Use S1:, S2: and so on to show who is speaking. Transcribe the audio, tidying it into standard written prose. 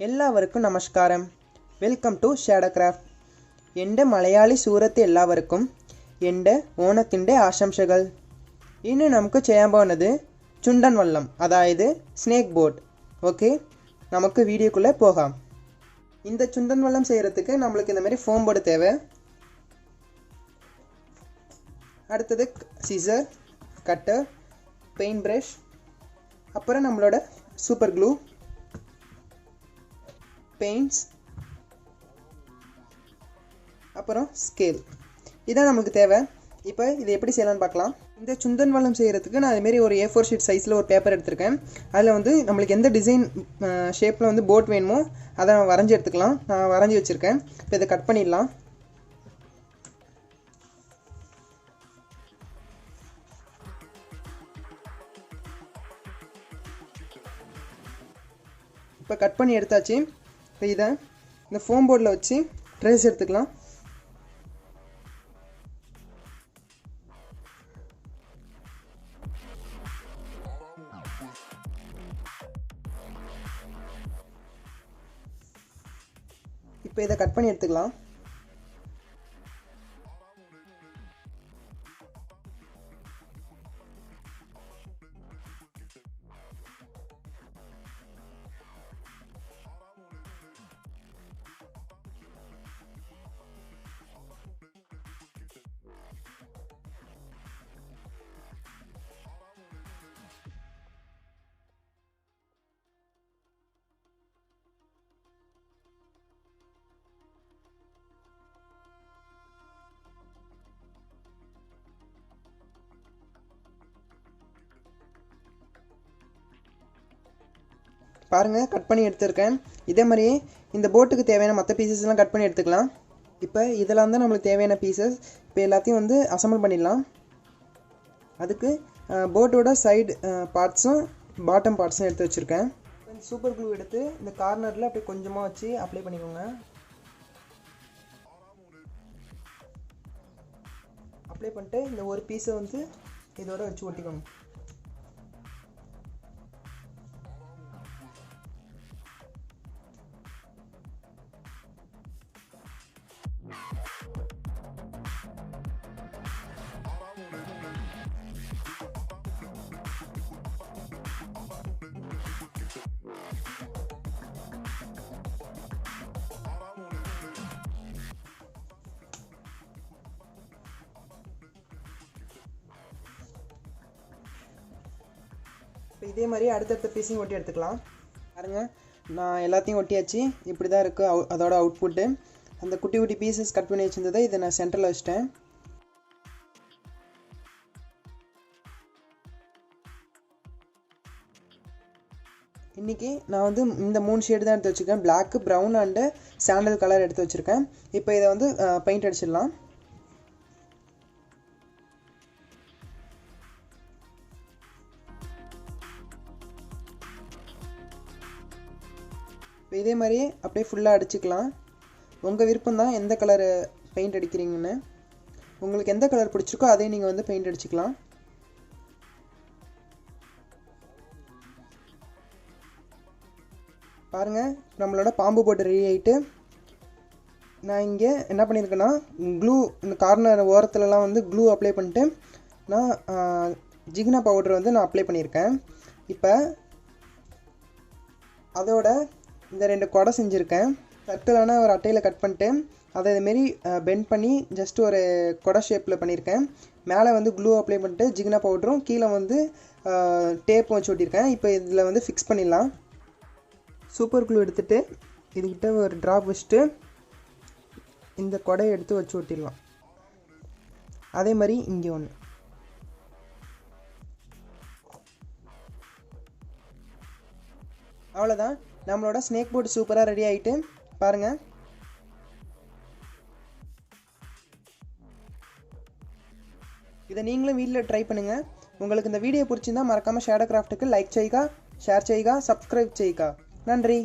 S1: എല്ലാവർക്കും നമസ്കാരം. Welcome to shadowcraft. എൻ്റെ മലയാളി സുഹൃത്ത് എല്ലാവർക്കും എൻ്റെ ഓണത്തിൻ്റെ ആശംസകൾ. ഇന്ന് നമുക്ക് ചെയ്യാൻ പോകുന്നത് ചുണ്ടൻവള്ളം, അതായത് സ്നേക്ക് ബോട്ട്. ஓகே, நமக்கு வீடியோக்குள்ளே போகலாம். இந்த சுண்டன்வல்லம் செய்கிறதுக்கு நம்மளுக்கு இந்த மாதிரி ஃபோம் போர்டு தேவை. அடுத்தது சீசர், கட்டர், பெயிண்ட் ப்ரஷ், அப்புறம் நம்மளோட சூப்பர் க்ளூ, பெயிண்ட்ஸ், அப்புறம் ஸ்கேல். இதான் நமக்கு தேவை. இப்போ இதை எப்படி செய்யலாம்னு பார்க்கலாம். இந்த சுண்டன்வல்லம் செய்கிறதுக்கு நான் அதுமாரி ஒரு A4 ஷீட் சைஸில் ஒரு பேப்பர் எடுத்திருக்கேன். அதில் வந்து நம்மளுக்கு எந்த டிசைன் ஷேப்பில் வந்து போட் வேணுமோ அதை நான் வரைஞ்சி எடுத்துக்கலாம். நான் வரைஞ்சி வச்சுருக்கேன். இப்போ இதை கட் பண்ணிடலாம். இப்போ கட் பண்ணி எடுத்தாச்சு. இப்போ இதை இந்த ஃபோம் போர்டில் வச்சு ட்ரேஸ் எடுத்துக்கலாம். இப்போ இதை கட் பண்ணி எடுத்துக்கலாம். பாருங்கள், கட் பண்ணி எடுத்துருக்கேன். இதே மாதிரியே இந்த போட்டுக்கு தேவையான மற்ற பீசஸ்லாம் கட் பண்ணி எடுத்துக்கலாம். இப்போ இதெல்லாம் தான் நம்மளுக்கு தேவையான பீசஸ். இப்போ எல்லாத்தையும் வந்து அசம்பிள் பண்ணிடலாம். அதுக்கு போட்டோட சைடு பார்ட்ஸும் பாட்டம் பார்ட்ஸும் எடுத்து வச்சுருக்கேன். சூப்பர் க்ளூ எடுத்து இந்த கார்னரில் அப்படியே கொஞ்சமாக வச்சு அப்ளை பண்ணிக்கோங்க. அப்ளை பண்ணிட்டு இந்த ஒரு பீஸை வந்து இதோட வச்சு ஒட்டிக்கோங்க. இப்போ இதே மாதிரி அடுத்தடுத்த பீஸையும் ஒட்டி எடுத்துக்கலாம். பாருங்க, நான் எல்லாத்தையும் ஒட்டியாச்சு. இப்படி தான் இருக்குது அதோட அவுட்புட்டு. அந்த குட்டி குட்டி பீசஸ் கட் பண்ணி வச்சுருந்ததை இதை நான் சென்டரில் வச்சிட்டேன். இன்றைக்கி நான் வந்து இந்த 3 ஷேடு தான் எடுத்து வச்சுருக்கேன். Black, brown and sandal colour எடுத்து வச்சுருக்கேன். இப்போ இதை வந்து பெயிண்ட் அடிச்சிடலாம். இதே மாதிரியே அப்படியே ஃபுல்லாக அடிச்சுக்கலாம். உங்கள் விருப்பம் தான் எந்த கலர் பெயிண்ட் அடிக்கிறீங்கன்னு. உங்களுக்கு எந்த கலர் பிடிச்சிருக்கோ அதே நீங்கள் வந்து பெயிண்ட் அடிச்சுக்கலாம். பாருங்கள், நம்மளோட பாம்பு போட்டு ரெடி ஆகிட்டு, நான் இங்கே என்ன பண்ணியிருக்கேன்னா க்ளூ இந்த கார்னர் ஓரத்துலலாம் வந்து க்ளூ அப்ளை பண்ணிட்டு நான் ஜிகினா பவுடர் வந்து நான் அப்ளை பண்ணியிருக்கேன். இப்போ அதோட இந்த 2 கொடை செஞ்சுருக்கேன். சர்க்கிளான ஒரு அட்டையில் கட் பண்ணிட்டு அதை இதுமாரி பெண்ட் பண்ணி ஜஸ்ட் ஒரு கொடை ஷேப்பில் பண்ணியிருக்கேன். மேலே வந்து க்ளூ அப்ளை பண்ணிட்டு ஜிகினா பவுடரும் கீழே வந்து டேப்பும் வச்சு ஒட்டியிருக்கேன். இப்போ இதில் வந்து ஃபிக்ஸ் பண்ணிடலாம். சூப்பர் க்ளூ எடுத்துகிட்டு இதுக்கிட்ட ஒரு ட்ராப் வச்சுட்டு இந்த கொடையை எடுத்து வச்சு ஒட்டிடலாம். அதே மாதிரி இங்கே ஒன்று. அவ்வளோதான், நம்மளோட ஸ்னேக் போர்டு சூப்பராக ரெடி ஆகிட்டு. பாருங்கள், இதை நீங்களும் வீட்டில் ட்ரை பண்ணுங்கள். உங்களுக்கு இந்த வீடியோ பிடிச்சிருந்தால் மறக்காமல் ஷேடோக்ராஃப்ட்டுக்கு லைக் செய்யுங்க, ஷேர் செய்யுங்க, சப்ஸ்கிரைப் செய்யுங்க. நன்றி.